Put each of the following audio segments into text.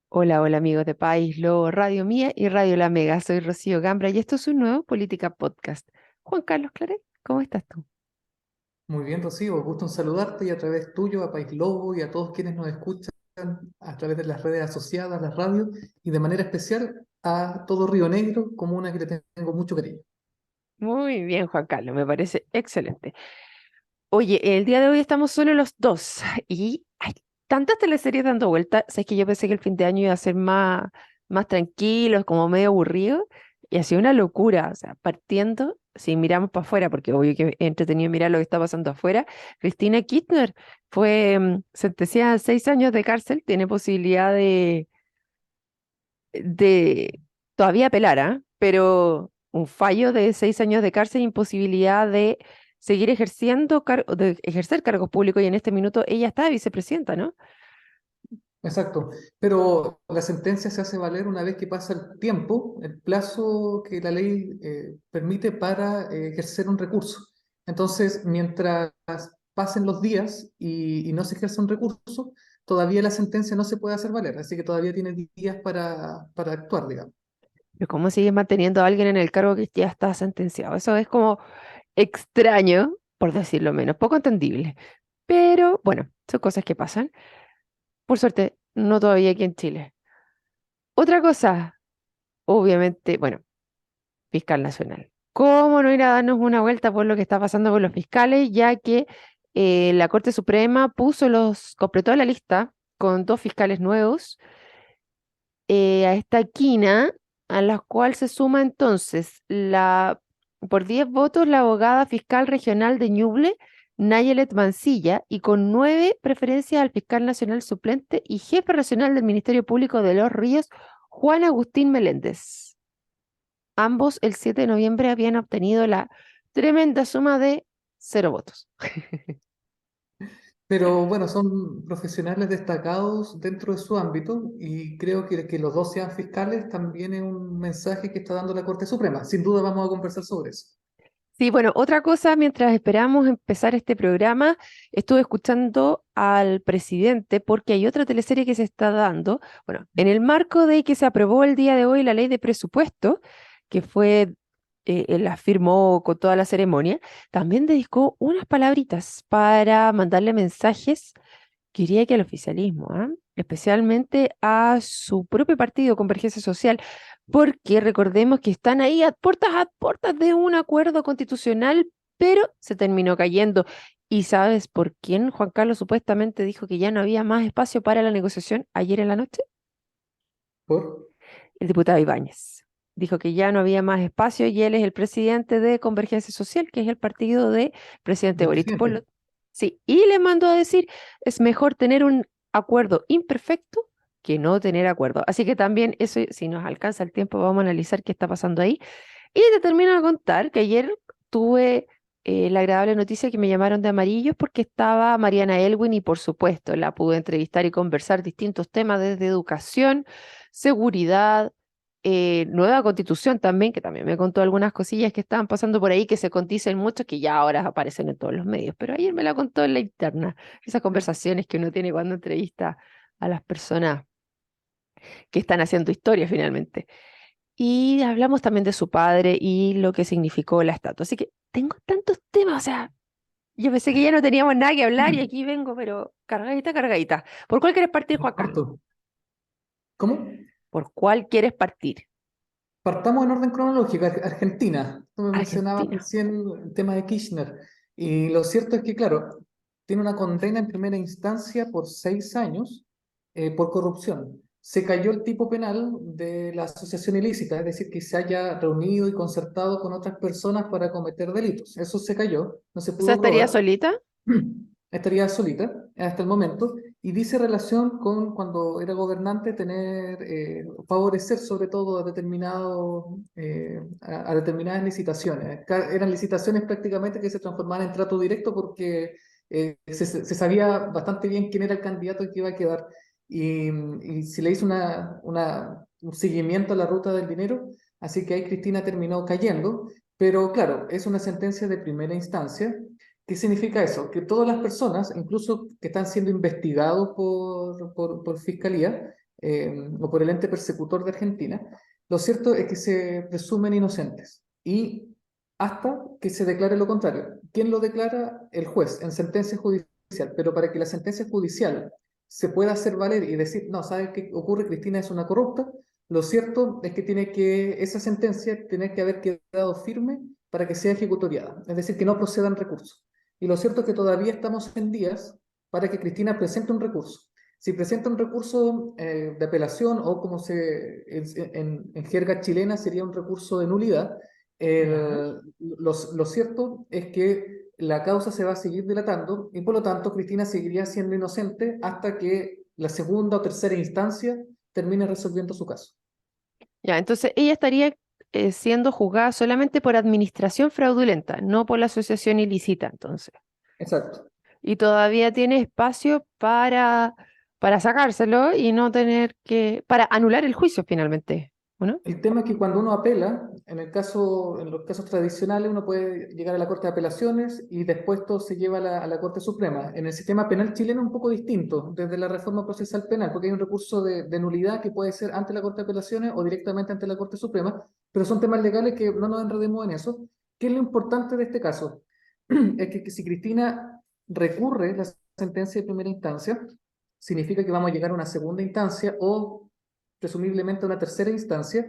Hola, hola amigos de País Lobo, Radio Mía y Radio La Mega. Soy Rocío Gambra y esto es un nuevo Política Podcast. Juan Carlos Claret, ¿cómo estás tú? Muy bien, Rocío, gusto en saludarte y a través tuyo, a País Lobo y a todos quienes nos escuchan a través de las redes asociadas, las radios y de manera especial a todo Río Negro, comuna que le tengo mucho cariño. Muy bien, Juan Carlos, me parece excelente. Oye, el día de hoy estamos solo los dos y hay tantas teleseries dando vueltas. Sabes que yo pensé que el fin de año iba a ser más tranquilo, como medio aburrido, y ha sido una locura. O sea, partiendo, si miramos para afuera, porque obvio que es entretenido mirar lo que está pasando afuera, Cristina Kirchner fue sentenciada a 6 años de cárcel, tiene posibilidad de todavía apelar, ¿ah? Pero un fallo de 6 años de cárcel, imposibilidad de seguir ejerciendo de ejercer cargos públicos y en este minuto ella está de vicepresidenta, ¿no? Exacto, pero la sentencia se hace valer una vez que pasa el tiempo, el plazo que la ley permite para ejercer un recurso. Entonces, mientras pasen los días y no se ejerza un recurso, todavía la sentencia no se puede hacer valer, así que todavía tiene días para actuar, digamos. Pero ¿cómo sigues manteniendo a alguien en el cargo que ya está sentenciado? Eso es como extraño, por decirlo menos, poco entendible. Pero bueno, son cosas que pasan. Por suerte, no todavía aquí en Chile. Otra cosa, obviamente, bueno, fiscal nacional. ¿Cómo no ir a darnos una vuelta por lo que está pasando con los fiscales, ya que la Corte Suprema completó la lista con dos fiscales nuevos a esta quina, a la cual se suma entonces por 10 votos la abogada fiscal regional de Ñuble, Nayelet Mancilla, y con 9 preferencias al fiscal nacional suplente y jefe regional del Ministerio Público de Los Ríos, Juan Agustín Meléndez. Ambos el 7 de noviembre habían obtenido la tremenda suma de 0 votos. Pero bueno, son profesionales destacados dentro de su ámbito y creo que los dos sean fiscales también es un mensaje que está dando la Corte Suprema. Sin duda vamos a conversar sobre eso. Sí, bueno, otra cosa, mientras esperamos empezar este programa, estuve escuchando al presidente porque hay otra teleserie que se está dando. Bueno, en el marco de que se aprobó el día de hoy la ley de presupuesto, que él la firmó con toda la ceremonia, también dedicó unas palabritas para mandarle mensajes, quería que al oficialismo, ¿ah? Especialmente a su propio partido, Convergencia Social, porque recordemos que están ahí a puertas de un acuerdo constitucional, pero se terminó cayendo. ¿Y sabes por quién Juan Carlos supuestamente dijo que ya no había más espacio para la negociación ayer en la noche? ¿Por? El diputado Ibáñez. Dijo que ya no había más espacio y él es el presidente de Convergencia Social, que es el partido de presidente Del Boric. presidente. Sí, y le mandó a decir, es mejor tener un acuerdo imperfecto que no tener acuerdo. Así que también eso, si nos alcanza el tiempo, vamos a analizar qué está pasando ahí. Y te termino de contar que ayer tuve la agradable noticia que me llamaron de amarillos porque estaba Mariana Elwin y por supuesto la pude entrevistar y conversar distintos temas desde educación, seguridad, nueva constitución también, que también me contó algunas cosillas que estaban pasando por ahí que se condicen mucho, que ya ahora aparecen en todos los medios, pero ayer me la contó en la interna, esas conversaciones que uno tiene cuando entrevista a las personas que están haciendo historia finalmente. Y hablamos también de su padre y lo que significó la estatua. Así que tengo tantos temas, o sea, yo pensé que ya no teníamos nada que hablar y aquí vengo, pero cargadita, cargadita. ¿Por cuál quieres partir, Juan Carlos? Harto. ¿Cómo? ¿Por cuál quieres partir? Partamos en orden cronológico. Argentina. Tú me mencionabas Argentina. recién el tema de Kirchner. Y lo cierto es que, claro, tiene una condena en primera instancia por 6 años por corrupción. Se cayó el tipo penal de la asociación ilícita, es decir, que se haya reunido y concertado con otras personas para cometer delitos. Eso se cayó, no se O sea, pudo ¿estaría probar. solita? Estaría solita hasta el momento y dice relación con cuando era gobernante tener, favorecer sobre todo a determinadas licitaciones. Eran licitaciones prácticamente que se transformaban en trato directo porque se sabía bastante bien quién era el candidato que iba a quedar y se le hizo un seguimiento a la ruta del dinero, así que ahí Cristina terminó cayendo, pero claro, es una sentencia de primera instancia ¿Qué significa eso? Que todas las personas, incluso que están siendo investigados por Fiscalía o por el ente persecutor de Argentina, lo cierto es que se presumen inocentes y hasta que se declare lo contrario. ¿Quién lo declara? El juez en sentencia judicial. Pero para que la sentencia judicial se pueda hacer valer y decir, no, ¿sabes qué ocurre? Cristina es una corrupta. Lo cierto es que esa sentencia tiene que haber quedado firme para que sea ejecutoriada, es decir, que no procedan recursos. Y lo cierto es que todavía estamos en días para que Cristina presente un recurso. Si presenta un recurso de apelación o como en jerga chilena sería un recurso de nulidad, Ya. lo cierto es que la causa se va a seguir dilatando y por lo tanto Cristina seguiría siendo inocente hasta que la segunda o tercera instancia termine resolviendo su caso. Ya, entonces ella estaría siendo juzgada solamente por administración fraudulenta, no por la asociación ilícita, entonces. Exacto. Y todavía tiene espacio para sacárselo y no tener para anular el juicio finalmente, ¿o no? El tema es que cuando uno apela, en los casos tradicionales, uno puede llegar a la Corte de Apelaciones y después todo se lleva a la Corte Suprema. En el sistema penal chileno es un poco distinto, desde la reforma procesal penal, porque hay un recurso de nulidad que puede ser ante la Corte de Apelaciones o directamente ante la Corte Suprema, pero son temas legales que no nos enredemos en eso. ¿Qué es lo importante de este caso? Es que si Cristina recurre la sentencia de primera instancia, significa que vamos a llegar a una segunda instancia o presumiblemente a una tercera instancia.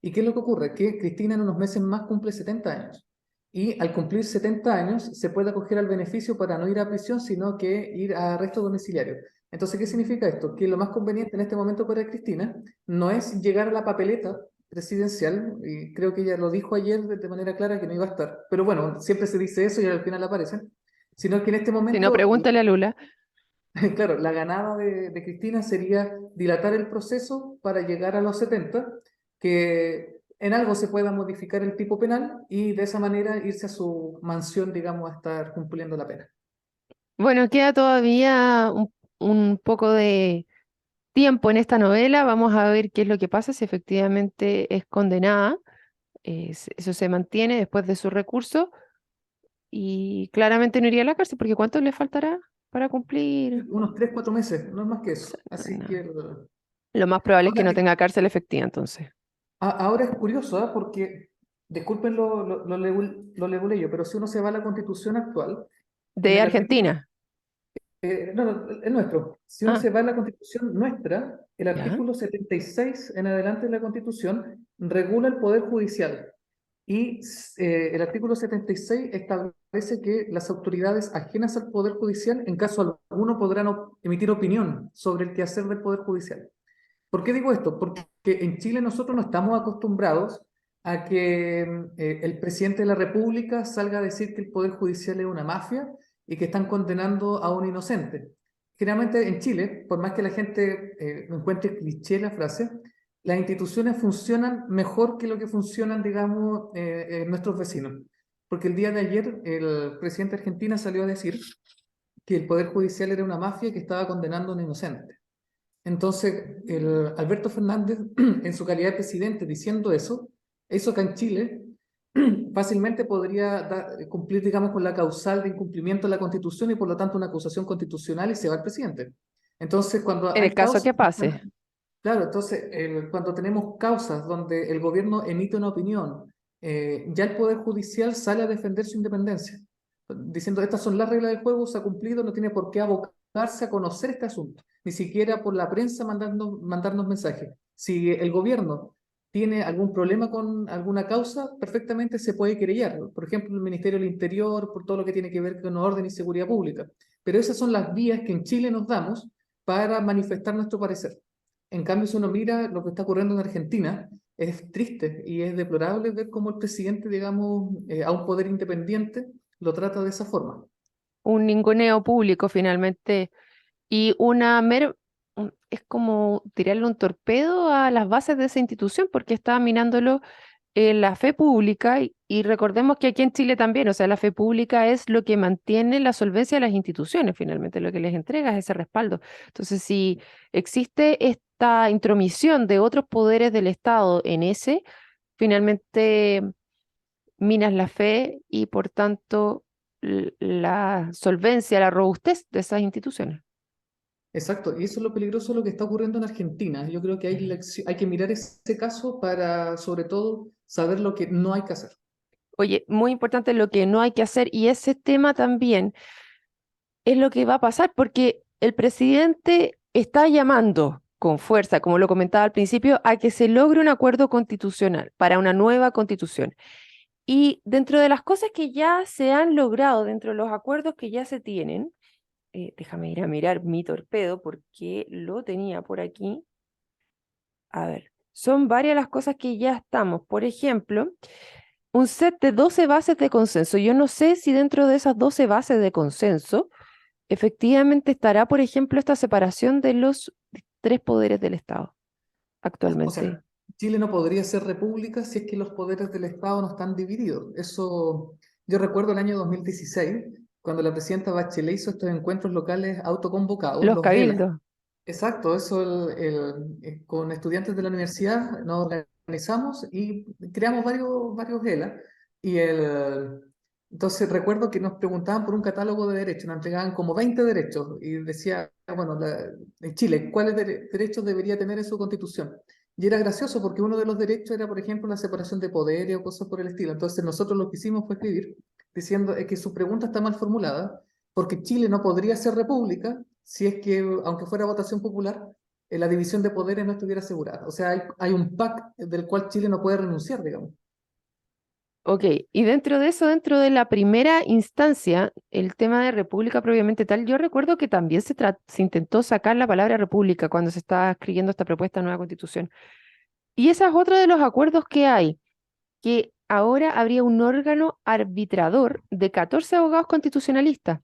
¿Y qué es lo que ocurre? Que Cristina en unos meses más cumple 70 años. Y al cumplir 70 años se puede acoger al beneficio para no ir a prisión, sino que ir a arresto domiciliario. Entonces, ¿qué significa esto? Que lo más conveniente en este momento para Cristina no es llegar a la papeleta presidencial, y creo que ella lo dijo ayer de manera clara que no iba a estar, pero bueno, siempre se dice eso y al final aparecen, sino que en este Si no, momento pregúntale a Lula. claro, la ganada de Cristina sería dilatar el proceso para llegar a los 70, que en algo se pueda modificar el tipo penal y de esa manera irse a su mansión, digamos, a estar cumpliendo la pena. Bueno, queda todavía un poco de tiempo en esta novela. Vamos a ver qué es lo que pasa, si efectivamente es condenada. Eso se mantiene después de su recurso y claramente no iría a la cárcel porque ¿cuánto le faltará para cumplir? Unos 3, 4 meses, no es más que eso. Así No. que Lo más probable es que ahora, no tenga cárcel efectiva entonces. ahora es curioso, ¿ah? Porque, disculpen lo leguleyo, pero si uno se va a la constitución actual, en De el artículo Argentina. no, no, el nuestro. Si uno Ah, se va a la Constitución nuestra, el ya. artículo 76 en adelante de la Constitución regula el Poder Judicial. Y el artículo 76 establece que las autoridades ajenas al Poder Judicial, en caso alguno, podrán emitir opinión sobre el quehacer del Poder Judicial. ¿Por qué digo esto? Porque en Chile nosotros no estamos acostumbrados a que el presidente de la República salga a decir que el Poder Judicial es una mafia y que están condenando a un inocente. Generalmente en Chile, por más que la gente encuentre cliché la frase, las instituciones funcionan mejor que lo que funcionan, digamos, nuestros vecinos. Porque el día de ayer el presidente de Argentina salió a decir que el Poder Judicial era una mafia que estaba condenando a un inocente. Entonces, el Alberto Fernández, en su calidad de presidente, diciendo eso acá en Chile, fácilmente podría cumplir, digamos, con la causal de incumplimiento de la Constitución y por lo tanto una acusación constitucional y se va el presidente. Entonces, cuando En el hay caso causas, que pase. claro, entonces cuando tenemos causas donde el gobierno emite una opinión, ya el Poder Judicial sale a defender su independencia, diciendo estas son las reglas del juego, se ha cumplido, no tiene por qué abocarse a conocer este asunto, ni siquiera por la prensa mandarnos mensajes. Si el gobierno tiene algún problema con alguna causa, perfectamente se puede querellar. Por ejemplo, el Ministerio del Interior, por todo lo que tiene que ver con orden y seguridad pública. Pero esas son las vías que en Chile nos damos para manifestar nuestro parecer. En cambio, si uno mira lo que está ocurriendo en Argentina, es triste y es deplorable ver cómo el presidente, digamos, a un poder independiente lo trata de esa forma. Un ninguneo público finalmente y es como tirarle un torpedo a las bases de esa institución porque está minándolo en la fe pública y recordemos que aquí en Chile también, o sea, la fe pública es lo que mantiene la solvencia de las instituciones, finalmente lo que les entrega es ese respaldo. Entonces, si existe esta intromisión de otros poderes del Estado en finalmente minas la fe y por tanto la solvencia, la robustez de esas instituciones. Exacto, y eso es lo peligroso de lo que está ocurriendo en Argentina. Yo creo que hay que mirar ese caso para, sobre todo, saber lo que no hay que hacer. Oye, muy importante lo que no hay que hacer, y ese tema también es lo que va a pasar, porque el presidente está llamando con fuerza, como lo comentaba al principio, a que se logre un acuerdo constitucional para una nueva constitución. Y dentro de las cosas que ya se han logrado, dentro de los acuerdos que ya se tienen, déjame ir a mirar mi torpedo porque lo tenía por aquí. A ver, son varias las cosas que ya estamos. Por ejemplo, un set de 12 bases de consenso. Yo no sé si dentro de esas 12 bases de consenso efectivamente estará, por ejemplo, esta separación de los tres poderes del Estado O actualmente. sea, Chile no podría ser república si es que los poderes del Estado no están divididos. Eso, yo recuerdo el año 2016, cuando la presidenta Bachelet hizo estos encuentros locales autoconvocados, Los los GELA. cabildos. Exacto, eso con estudiantes de la universidad nos organizamos y creamos varios GELA. Y entonces recuerdo que nos preguntaban por un catálogo de derechos, nos entregaban como 20 derechos y decía, bueno, en Chile, ¿cuáles derechos debería tener en su constitución? Y era gracioso porque uno de los derechos era, por ejemplo, la separación de poderes o cosas por el estilo. Entonces nosotros lo que hicimos fue escribir diciendo que su pregunta está mal formulada porque Chile no podría ser república si es que, aunque fuera votación popular, la división de poderes no estuviera asegurada. O sea, hay un PAC del cual Chile no puede renunciar, digamos. Ok, y dentro de eso, dentro de la primera instancia, el tema de república propiamente tal, yo recuerdo que también se intentó sacar la palabra república cuando se estaba escribiendo esta propuesta de nueva constitución. Y ese es otro de los acuerdos que hay, que ahora habría un órgano arbitrador de 14 abogados constitucionalistas,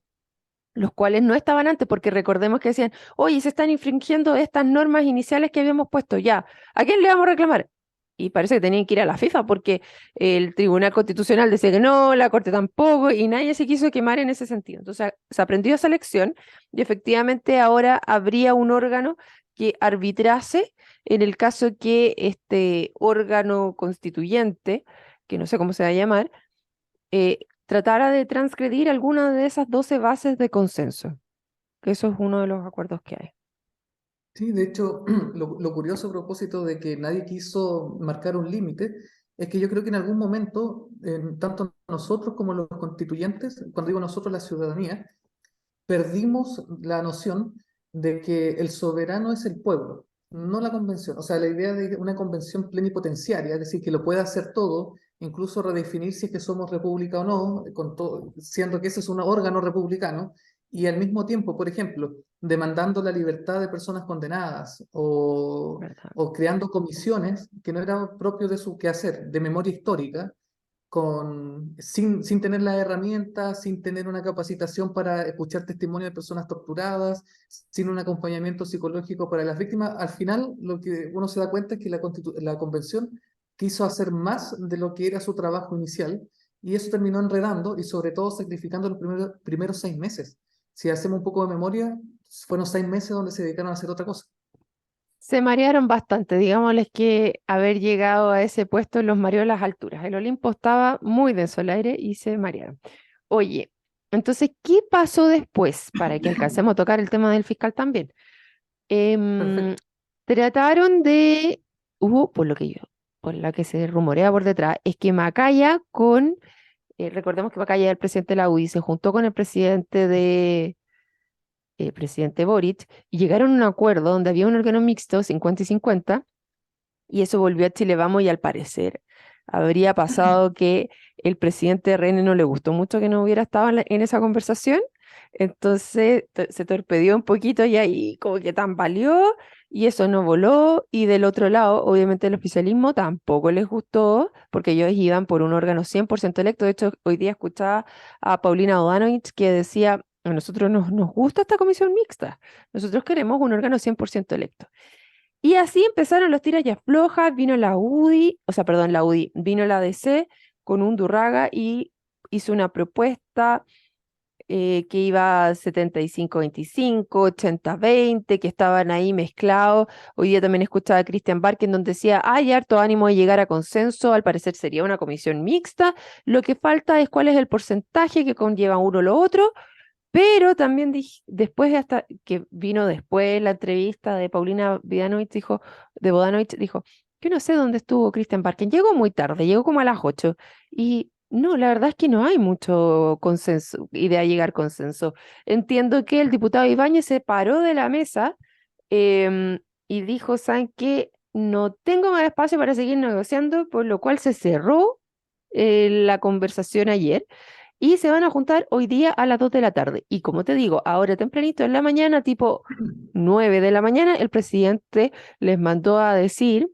los cuales no estaban antes, porque recordemos que decían, oye, se están infringiendo estas normas iniciales que habíamos puesto ya, ¿a quién le vamos a reclamar? Y parece que tenían que ir a la FIFA porque el Tribunal Constitucional decía que no, la Corte tampoco, y nadie se quiso quemar en ese sentido. Entonces se aprendió esa lección y efectivamente ahora habría un órgano que arbitrase en el caso que este órgano constituyente, que no sé cómo se va a llamar, eh, tratara de transgredir alguna de esas 12 bases de consenso, que eso es uno de los acuerdos que hay. Sí, de hecho, lo curioso a propósito de que nadie quiso marcar un límite es que yo creo que en algún momento, tanto nosotros como los constituyentes, cuando digo nosotros, la ciudadanía, perdimos la noción de que el soberano es el pueblo, no la convención. O sea, la idea de una convención plenipotenciaria, es decir, que lo pueda hacer todo, incluso redefinir si es que somos república o no, con todo, siendo que ese es un órgano republicano, y al mismo tiempo, por ejemplo, demandando la libertad de personas condenadas ¿Verdad? o creando comisiones que no era propio de su quehacer, de memoria histórica, sin tener las herramientas, sin tener una capacitación para escuchar testimonio de personas torturadas, sin un acompañamiento psicológico para las víctimas. Al final, lo que uno se da cuenta es que la convención quiso hacer más de lo que era su trabajo inicial y eso terminó enredando y sobre todo sacrificando los primeros 6 meses. Si hacemos un poco de memoria, fueron 6 meses donde se dedicaron a hacer otra cosa. Se marearon bastante, digámosles que haber llegado a ese puesto los mareó las alturas. El Olimpo estaba muy denso el aire y se marearon. Oye, entonces, ¿qué pasó después para que alcancemos a tocar el tema del fiscal también? Em, Perfecto. trataron de, hubo, por la que se rumorea por detrás, es que Macaya recordemos que Macaya era el presidente de la UDI, se juntó con el presidente Boric, y llegaron a un acuerdo donde había un órgano mixto, 50 y 50, y eso volvió a Chile Vamos, y al parecer habría pasado que el presidente de RN no le gustó mucho que no hubiera estado en esa conversación, entonces se torpedió un poquito y ahí como que tambaleó y eso no voló, y del otro lado, obviamente el oficialismo tampoco les gustó porque ellos iban por un órgano 100% electo. De hecho, hoy día escuchaba a Paulina Bodanovich que decía, a nosotros nos gusta esta comisión mixta, nosotros queremos un órgano 100% electo. Y así empezaron los tiras y aflojas, vino la UDI, o sea, perdón, la UDI, vino la DC con un Durraga y hizo una propuesta que iba 75-25, 80-20, que estaban ahí mezclados. Hoy día también escuchaba a Christian Barken donde decía, hay harto ánimo de llegar a consenso, al parecer sería una comisión mixta, lo que falta es cuál es el porcentaje que conlleva uno o lo otro, pero también después, hasta que vino después la entrevista de Paulina Bodanovich, dijo, yo no sé dónde estuvo Christian Barken, llegó muy tarde, llegó como a las 8, y no, la verdad es que no hay mucho consenso, idea de llegar a consenso. Entiendo que el diputado Ibáñez se paró de la mesa y dijo, ¿saben qué? No tengo más espacio para seguir negociando, por lo cual se cerró la conversación ayer y se van a juntar hoy día a las 2 de la tarde. Y como te digo, ahora tempranito en la mañana, tipo 9 de la mañana, el presidente les mandó a decir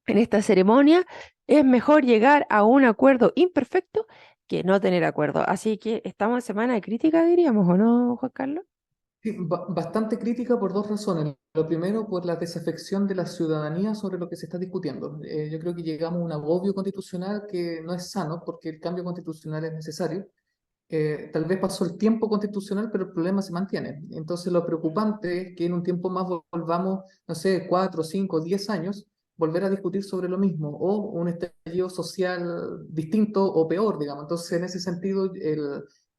en esta ceremonia, es mejor llegar a un acuerdo imperfecto que no tener acuerdo. Así que estamos en semana de crítica, diríamos, ¿o no, Juan Carlos? Sí, bastante crítica por dos razones. Lo primero, por la desafección de la ciudadanía sobre lo que se está discutiendo. Yo creo que llegamos a un agobio constitucional que no es sano porque el cambio constitucional es necesario. Tal vez pasó el tiempo constitucional, pero el problema se mantiene. Entonces, lo preocupante es que en un tiempo más volvamos, no sé, 4, 5, 10 años, volver a discutir sobre lo mismo, o un estallido social distinto o peor, digamos. Entonces, en ese sentido,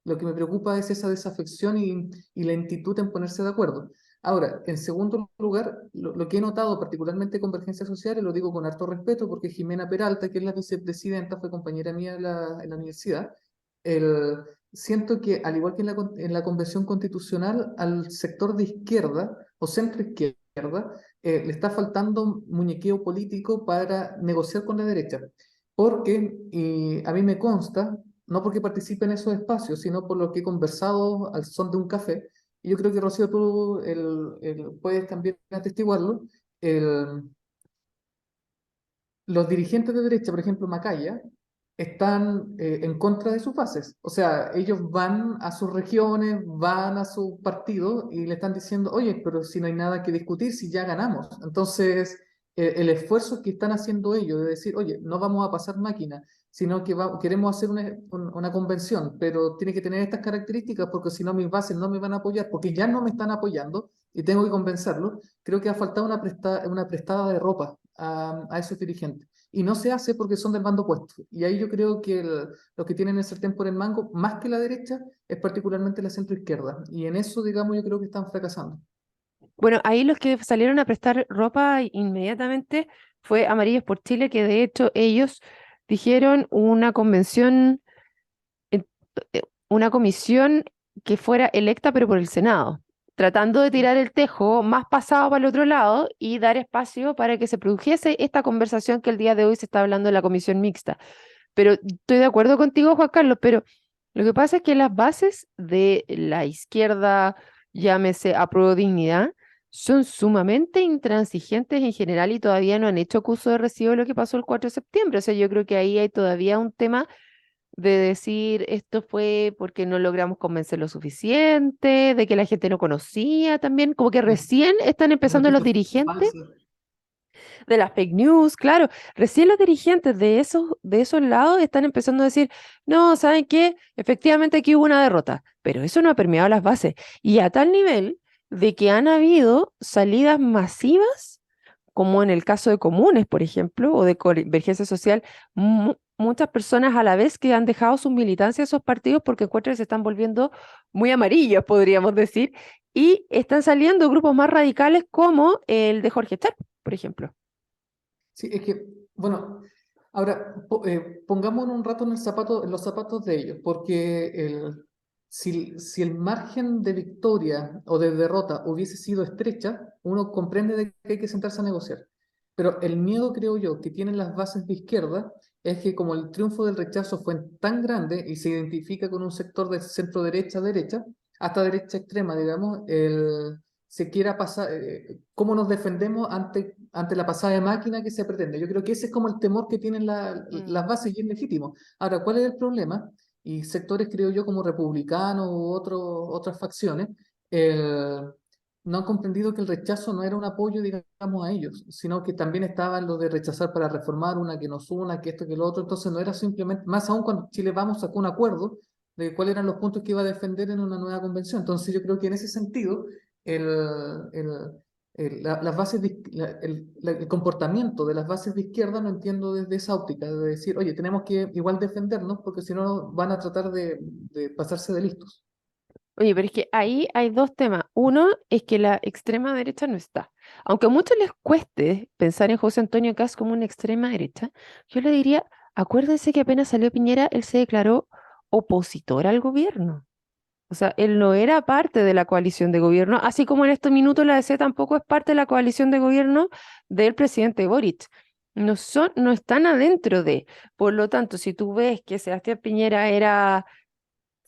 lo que me preocupa es esa desafección y lentitud en ponerse de acuerdo. Ahora, en segundo lugar, lo que he notado particularmente con Convergencia Social, y lo digo con harto respeto, porque Jimena Peralta, que es la vicepresidenta, fue compañera mía en la universidad, el, siento que, al igual que en la Convención Constitucional, al sector de izquierda o centro izquierda le está faltando muñequeo político para negociar con la derecha. Porque, y a mí me consta, no porque participe en esos espacios, sino por lo que he conversado al son de un café, y yo creo que Rocío, tú puedes también atestiguarlo, el, los dirigentes de derecha, por ejemplo, Macaya, están en contra de sus bases. O sea, ellos van a sus regiones, van a su partido y le están diciendo, oye, pero si no hay nada que discutir, si ya ganamos. Entonces, el esfuerzo que están haciendo ellos de decir, oye, no vamos a pasar máquina, sino que queremos hacer una convención, pero tiene que tener estas características porque si no mis bases no me van a apoyar, porque ya no me están apoyando y tengo que convencerlos. Creo que ha faltado una prestada de ropa a esos dirigentes. Y no se hace porque son del bando opuesto. Y ahí yo creo que los que tienen el sartén por el mango, más que la derecha, es particularmente la centroizquierda. Y en eso, digamos, yo creo que están fracasando. Bueno, ahí los que salieron a prestar ropa inmediatamente fue Amarillos por Chile, que de hecho ellos dijeron eh, una comisión que fuera electa pero por el Senado, tratando de tirar el tejo más pasado para el otro lado y dar espacio para que se produjese esta conversación que el día de hoy se está hablando en la comisión mixta. Pero estoy de acuerdo contigo, Juan Carlos, pero lo que pasa es que las bases de la izquierda, llámese Apruebo Dignidad, son sumamente intransigentes en general y todavía no han hecho acuso de recibo de lo que pasó el 4 de septiembre. O sea, yo creo que ahí hay todavía un tema de decir esto fue porque no logramos convencer lo suficiente, de que la gente no conocía también, como que Sí. recién están Las empezando los noticias dirigentes falsas. de las fake news, claro, recién los dirigentes de esos lados están empezando a decir, no, ¿saben qué? Efectivamente aquí hubo una derrota, pero eso no ha permeado las bases. Y a tal nivel de que han habido salidas masivas, como en el caso de Comunes, por ejemplo, o de Convergencia Social, muchas personas a la vez que han dejado su militancia a esos partidos porque encuentran que se están volviendo muy amarillos, podríamos decir, y están saliendo grupos más radicales como el de Jorge Char, por ejemplo. Sí, es que, bueno, ahora pongámonos un rato en los zapatos de ellos, porque si el margen de victoria o de derrota hubiese sido estrecha, uno comprende de que hay que sentarse a negociar. Pero el miedo, creo yo, que tienen las bases de izquierda es que como el triunfo del rechazo fue tan grande y se identifica con un sector de centro derecha, derecha, hasta derecha extrema, digamos, se quiera pasar, cómo nos defendemos ante la pasada de máquina que se pretende. Yo creo que ese es como el temor que tienen Mm. las bases y es legítimo. Ahora, ¿cuál es el problema? Y sectores, creo yo, como republicanos u otras facciones, eh, no han comprendido que el rechazo no era un apoyo, digamos, a ellos, sino que también estaban los de rechazar para reformar, una que nos una, que esto, que lo otro. Entonces no era simplemente, más aún cuando Chile Vamos sacó un acuerdo, de cuáles eran los puntos que iba a defender en una nueva convención. Entonces yo creo que en ese sentido, el, el, las bases el comportamiento de las bases de izquierda lo entiendo desde esa óptica, de decir, oye, tenemos que igual defendernos porque si no van a tratar de pasarse de listos. Oye, pero es que ahí hay dos temas. Uno es que la extrema derecha no está. Aunque a muchos les cueste pensar en José Antonio Kast como una extrema derecha, yo le diría, acuérdense que apenas salió Piñera, él se declaró opositor al gobierno. O sea, él no era parte de la coalición de gobierno, así como en estos minutos la DC tampoco es parte de la coalición de gobierno del presidente Boric. No son, no están adentro de. Por lo tanto, si tú ves que Sebastián Piñera era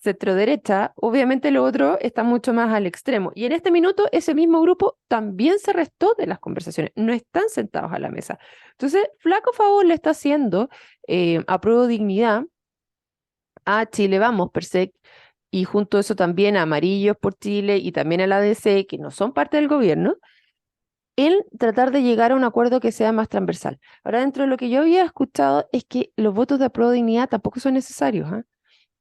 centro-derecha, obviamente lo otro está mucho más al extremo. Y en este minuto ese mismo grupo también se restó de las conversaciones, no están sentados a la mesa. Entonces, flaco favor le está haciendo a Prueba Dignidad a Chile Vamos, per se, y junto a eso también a Amarillos por Chile y también a la DC, que no son parte del gobierno, el tratar de llegar a un acuerdo que sea más transversal. Ahora, dentro de lo que yo había escuchado es que los votos de Prueba Dignidad tampoco son necesarios, ¿ah?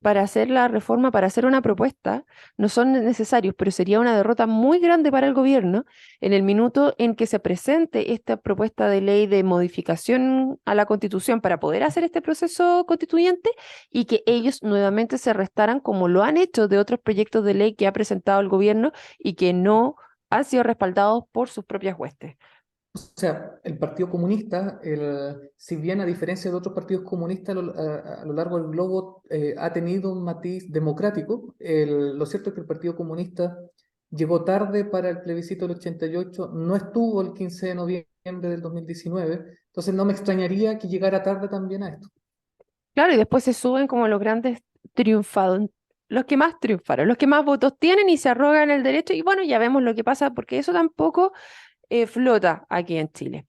Para hacer la reforma, para hacer una propuesta, no son necesarios, pero sería una derrota muy grande para el gobierno en el minuto en que se presente esta propuesta de ley de modificación a la Constitución para poder hacer este proceso constituyente y que ellos nuevamente se restaran como lo han hecho de otros proyectos de ley que ha presentado el gobierno y que no han sido respaldados por sus propias huestes. O sea, el Partido Comunista, si bien a diferencia de otros partidos comunistas a lo largo del globo ha tenido un matiz democrático, lo cierto es que el Partido Comunista llegó tarde para el plebiscito del 88, no estuvo el 15 de noviembre del 2019, entonces no me extrañaría que llegara tarde también a esto. Claro, y después se suben como los grandes triunfados, los que más triunfaron, los que más votos tienen y se arrogan el derecho. Y bueno, ya vemos lo que pasa, porque eso tampoco flota aquí en Chile.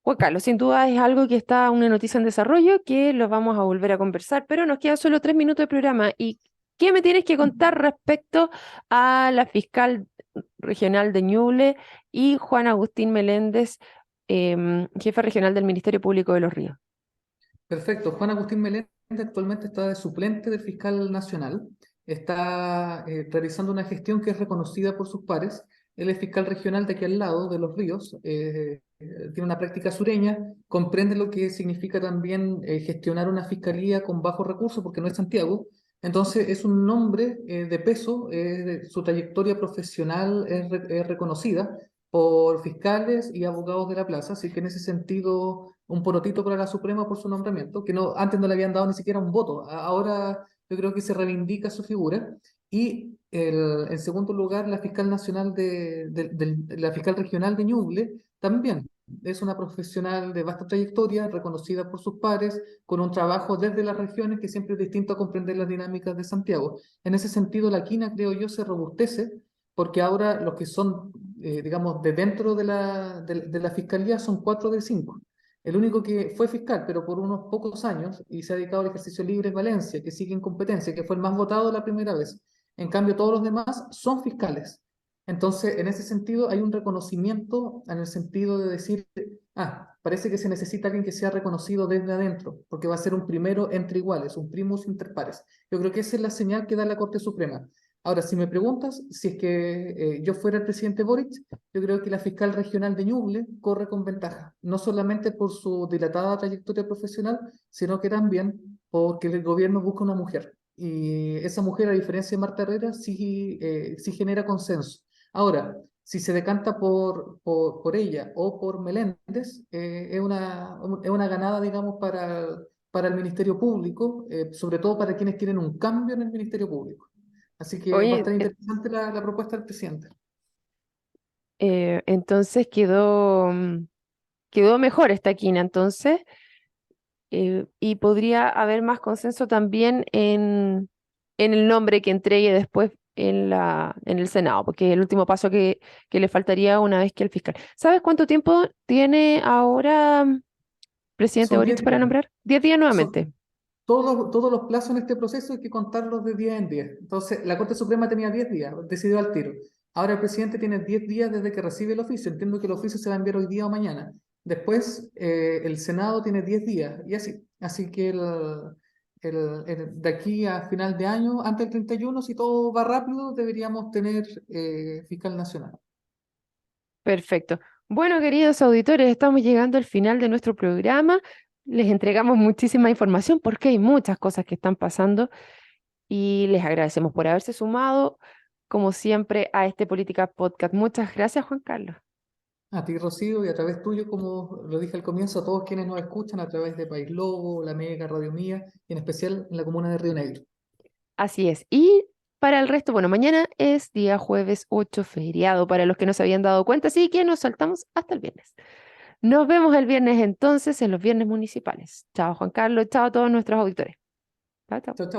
Juan Carlos, sin duda es algo que está una noticia en desarrollo que lo vamos a volver a conversar, pero nos quedan solo 3 minutos de programa. ¿Y qué me tienes que contar respecto a la fiscal regional de Ñuble y Juan Agustín Meléndez, jefe regional del Ministerio Público de Los Ríos? Perfecto. Juan Agustín Meléndez actualmente está de suplente del fiscal nacional. Está realizando una gestión que es reconocida por sus pares. Él es fiscal regional de aquí al lado, de Los Ríos. Tiene una práctica sureña. Comprende lo que significa también gestionar una fiscalía con bajos recursos, porque no es Santiago. Entonces, es un nombre de peso. Su trayectoria profesional es reconocida por fiscales y abogados de la plaza, así que en ese sentido, un porotito para la Suprema por su nombramiento, que no, antes no le habían dado ni siquiera un voto, ahora yo creo que se reivindica su figura. Y en segundo lugar, la fiscal nacional la fiscal regional de Ñuble también es una profesional de vasta trayectoria, reconocida por sus pares, con un trabajo desde las regiones que siempre es distinto a comprender las dinámicas de Santiago. En ese sentido, la quina, creo yo, se robustece porque ahora los que son, digamos, de dentro de la fiscalía son 4 de 5. El único que fue fiscal, pero por unos pocos años, y se ha dedicado al ejercicio libre es Valencia, que sigue en competencia, que fue el más votado la primera vez. En cambio, todos los demás son fiscales. Entonces, en ese sentido, hay un reconocimiento en el sentido de decir, parece que se necesita alguien que sea reconocido desde adentro, porque va a ser un primero entre iguales, un primus inter pares. Yo creo que esa es la señal que da la Corte Suprema. Ahora, si me preguntas si es que yo fuera el presidente Boric, yo creo que la fiscal regional de Ñuble corre con ventaja, no solamente por su dilatada trayectoria profesional, sino que también porque el gobierno busca una mujer. Y esa mujer, a diferencia de Marta Herrera, sí genera consenso. Ahora, si se decanta por ella o por Meléndez, es una ganada, digamos, para el Ministerio Público, sobre todo para quienes quieren un cambio en el Ministerio Público. Así que va a Oye, estar interesante la propuesta del presidente. entonces quedó mejor esta quina, entonces, y podría haber más consenso también en el nombre que entregue después en el Senado, porque es el último paso que le faltaría una vez que el fiscal. ¿Sabes cuánto tiempo tiene ahora presidente Son 10 Boric para días. nombrar? 10 días Son, nuevamente. todos los plazos en este proceso hay que contarlos de 10 en 10. Entonces, la Corte Suprema tenía 10 días, decidió al tiro. Ahora el presidente tiene 10 días desde que recibe el oficio. Entiendo que el oficio se va a enviar hoy día o mañana. Después, el Senado tiene 10 días y así. Así que de aquí a final de año, antes del 31, si todo va rápido, deberíamos tener fiscal nacional. Perfecto. Bueno, queridos auditores, estamos llegando al final de nuestro programa. Les entregamos muchísima información porque hay muchas cosas que están pasando y les agradecemos por haberse sumado, como siempre, a este Política Podcast. Muchas gracias, Juan Carlos. A ti, Rocío, y a través tuyo, como lo dije al comienzo, a todos quienes nos escuchan a través de País Lobo, La Mega, Radio Mía, y en especial en la comuna de Río Negro. Así es. Y para el resto, bueno, mañana es día jueves 8 feriado, para los que no se habían dado cuenta, así que nos saltamos hasta el viernes. Nos vemos el viernes entonces en los viernes municipales. Chao, Juan Carlos. Chao a todos nuestros auditores. Chao, chao. Chao, chao.